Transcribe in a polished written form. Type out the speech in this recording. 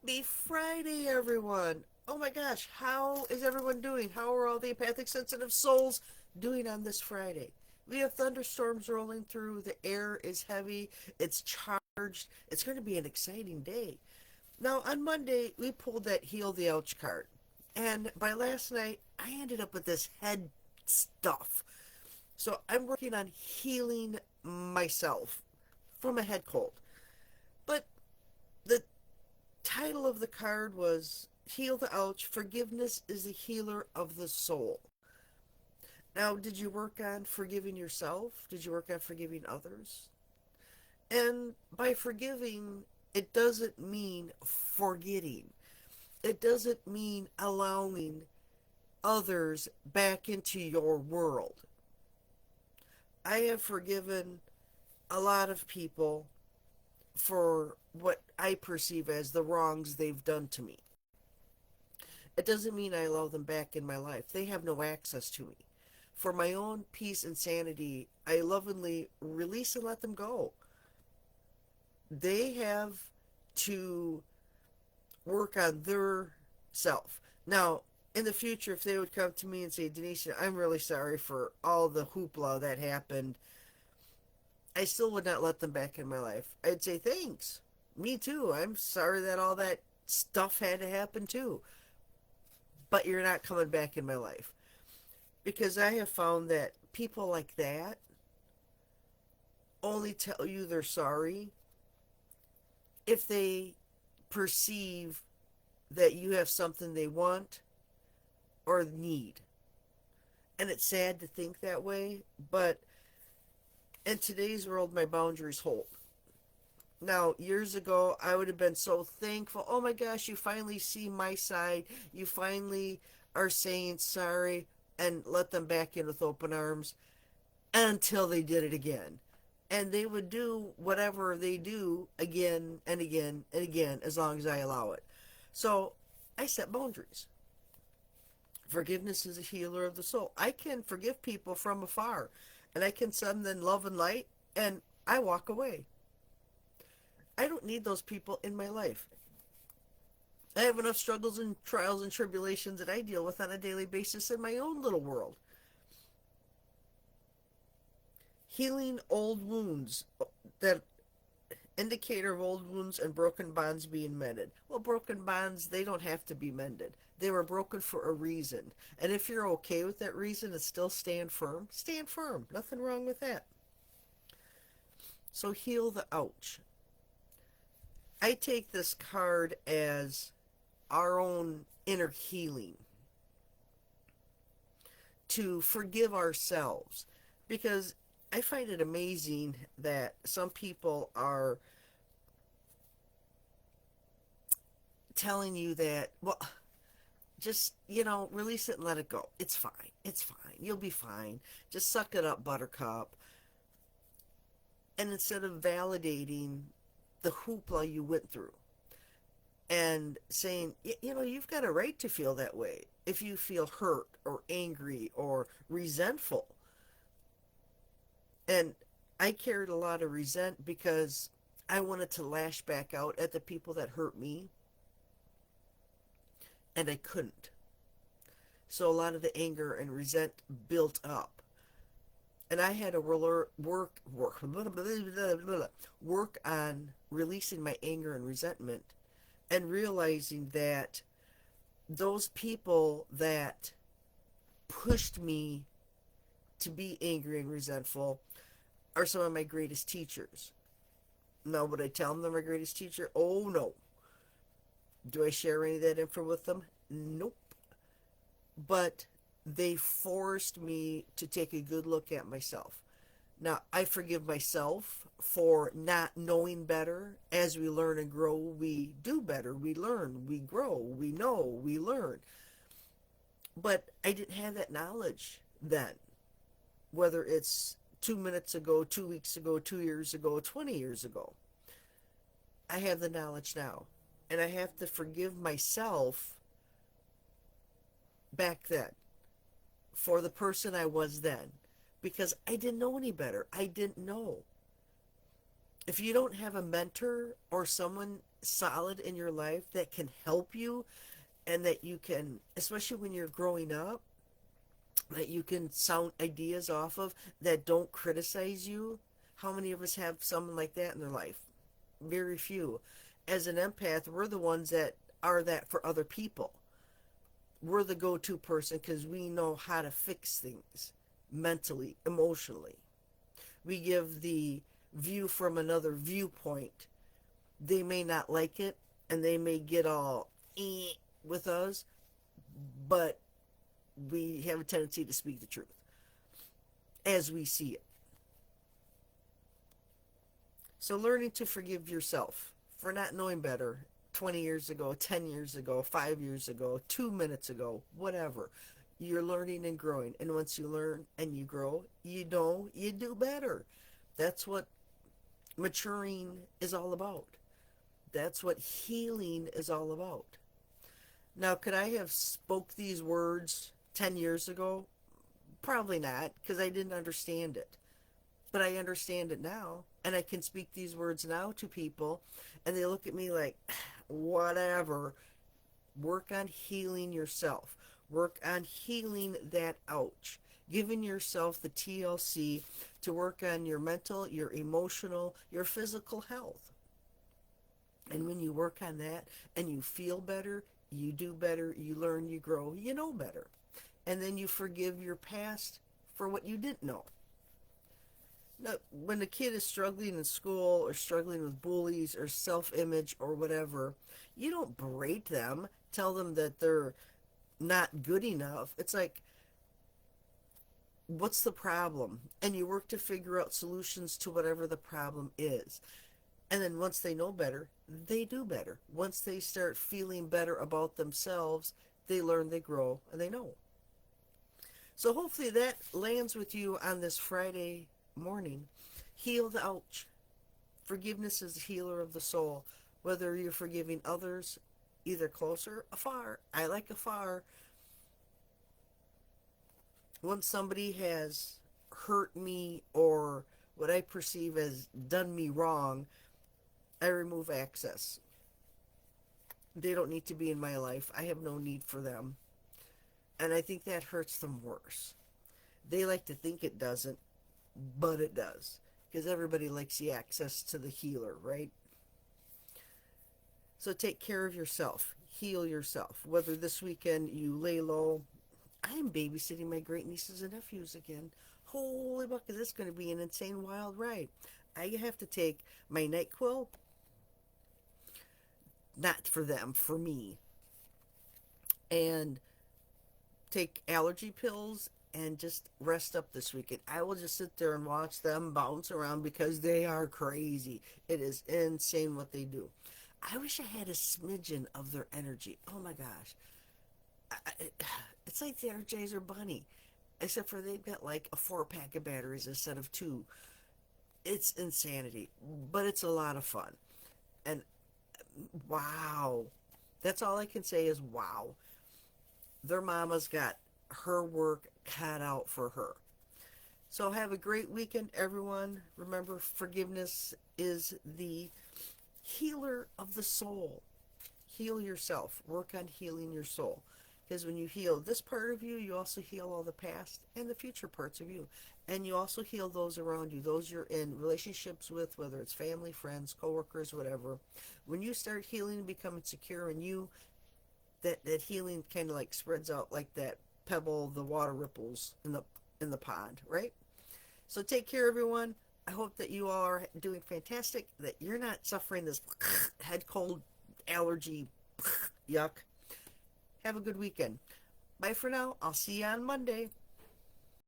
Happy Friday, everyone! Oh my gosh, how is everyone doing? How are all the empathic, sensitive souls doing on this Friday? We have thunderstorms rolling through, the air is heavy, it's charged. It's going to be an exciting day. Now, on Monday, we pulled that Heal the Ouch card. And by last night, I ended up with this head stuff. So I'm working on healing myself from a head cold. But the title of the card was Heal the Ouch. Forgiveness is the healer of the soul. Now, did you work on forgiving yourself? Did you work on forgiving others? And by forgiving, it doesn't mean forgetting. It doesn't mean allowing others back into your world. I have forgiven a lot of people for what I perceive as the wrongs they've done to me. It doesn't mean I allow them back in my life. They have no access to me. For my own peace and sanity, I lovingly release and let them go. They have to work on their self. Now, in the future, if they would come to me and say, Denisha, I'm really sorry for all the hoopla that happened, I still would not let them back in my life. I'd say, thanks. Me too. I'm sorry that all that stuff had to happen too. But you're not coming back in my life. Because I have found that people like that only tell you they're sorry if they perceive that you have something they want or need. And it's sad to think that way, but in today's world, my boundaries hold. Now, years ago, I would have been so thankful. Oh my gosh, you finally see my side. You finally are saying sorry, and let them back in with open arms until they did it again. And they would do whatever they do again and again and again as long as I allow it. So I set boundaries. Forgiveness is a healer of the soul. I can forgive people from afar, and I can send them love and light, and I walk away. I don't need those people in my life. I have enough struggles and trials and tribulations that I deal with on a daily basis in my own little world. Healing old wounds, that indicator of old wounds and broken bonds being mended. Well, broken bonds, they don't have to be mended. They were broken for a reason. And if you're okay with that reason and still stand firm, stand firm. Nothing wrong with that. So heal the ouch. I take this card as our own inner healing to forgive ourselves, because I find it amazing that some people are telling you that, well, just, release it and let it go. It's fine. It's fine. You'll be fine. Just suck it up, buttercup. And instead of validating the hoopla you went through and saying, you've got a right to feel that way. If you feel hurt or angry or resentful. And I carried a lot of resent because I wanted to lash back out at the people that hurt me, and I couldn't. So a lot of the anger and resent built up. And I had to work on releasing my anger and resentment, and realizing that those people that pushed me to be angry and resentful are some of my greatest teachers. Now, would I tell them they're my greatest teacher? Oh, no. Do I share any of that info with them? Nope. But they forced me to take a good look at myself. Now, I forgive myself for not knowing better. As we learn and grow, we do better. We learn, we grow, we know, we learn. But I didn't have that knowledge then. Whether it's 2 minutes ago, 2 weeks ago, 2 years ago, 20 years ago. I have the knowledge now. And I have to forgive myself back then for the person I was then, because I didn't know any better. I didn't know. If you don't have a mentor or someone solid in your life that can help you, and that you can, especially when you're growing up, that you can sound ideas off of, that don't criticize you. How many of us have someone like that in their life? Very few. As an empath, we're the ones that are that for other people. We're the go-to person because we know how to fix things mentally, emotionally. We give the view from another viewpoint. They may not like it, and they may get all with us, but we have a tendency to speak the truth as we see it. So learning to forgive yourself for not knowing better 20 years ago, 10 years ago, 5 years ago, 2 minutes ago, whatever. You're learning and growing. And once you learn and you grow, you know you do better. That's what maturing is all about. That's what healing is all about. Now, could I have spoke these words 10 years ago? Probably not, because I didn't understand it. But I understand it now, and I can speak these words now to people, and they look at me like, whatever. Work on healing yourself. Work on healing that ouch. Giving yourself the TLC to work on your mental, your emotional, your physical health. And when you work on that and you feel better, you do better, you learn, you grow, you know better. And then you forgive your past for what you didn't know. Now, when a kid is struggling in school or struggling with bullies or self image or whatever, you don't berate them, tell them that they're not good enough. It's like, what's the problem? And you work to figure out solutions to whatever the problem is. And then once they know better, they do better. Once they start feeling better about themselves, they learn, they grow, and they know. So hopefully that lands with you on this Friday morning. Heal the ouch. Forgiveness is the healer of the soul. Whether you're forgiving others, either close or afar. I like afar. Once somebody has hurt me or what I perceive as done me wrong, I remove access. They don't need to be in my life. I have no need for them. And I think that hurts them worse. They like to think it doesn't, but it does. Because everybody likes the access to the healer, right? So take care of yourself. Heal yourself. Whether this weekend you lay low. I am babysitting my great nieces and nephews again. Holy bucket, this is going to be an insane wild ride. I have to take my NyQuil, not for them, for me, and take allergy pills and just rest up this weekend. I will just sit there and watch them bounce around because they are crazy. It is insane what they do. I wish I had a smidgen of their energy. Oh my gosh. It's like the Energizer Bunny, except for they've got like a 4 pack of batteries instead of two. It's insanity, but it's a lot of fun. And wow. That's all I can say is wow. Their mama's got her work cut out for her. So have a great weekend, everyone. Remember, forgiveness is the healer of the soul. Heal yourself. Work on healing your soul. Because when you heal this part of you, you also heal all the past and the future parts of you. And you also heal those around you, those you're in relationships with, whether it's family, friends, coworkers, whatever. When you start healing and becoming secure in you, that healing kind of like spreads out like that pebble, the water ripples in the pond, right? So take care, everyone. I hope that you all are doing fantastic, that you're not suffering this head cold allergy yuck. Have a good weekend. Bye for now. I'll see you on Monday.